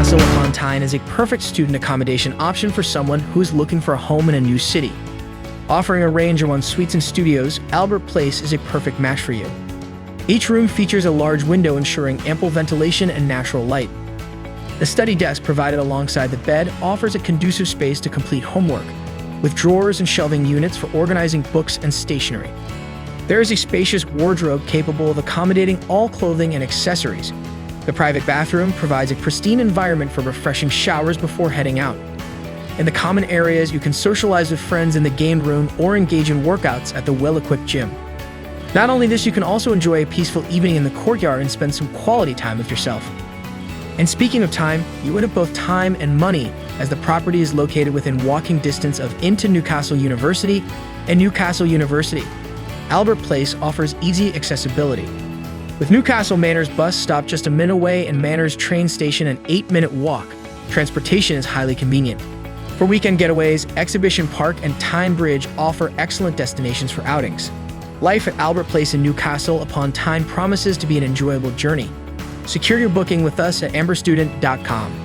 Newcastle Upon Tyne is a perfect student accommodation option for someone who is looking for a home in a new city. Offering a range of en-suites and studios, Albert Place is a perfect match for you. Each room features a large window ensuring ample ventilation and natural light. The study desk provided alongside the bed offers a conducive space to complete homework, with drawers and shelving units for organizing books and stationery. There is a spacious wardrobe capable of accommodating all clothing and accessories. The private bathroom provides a pristine environment for refreshing showers before heading out. In the common areas, you can socialize with friends in the game room or engage in workouts at the well-equipped gym. Not only this, you can also enjoy a peaceful evening in the courtyard and spend some quality time with yourself. And speaking of time, you would have both time and money, as the property is located within walking distance of into Newcastle University and Newcastle University. Albert Place offers easy accessibility. With Newcastle Manor's bus stop just a minute away and Manor's train station an 8-minute walk, transportation is highly convenient. For weekend getaways, Exhibition Park and Tyne Bridge offer excellent destinations for outings. Life at Albert Place in Newcastle Upon Tyne promises to be an enjoyable journey. Secure your booking with us at amberstudent.com.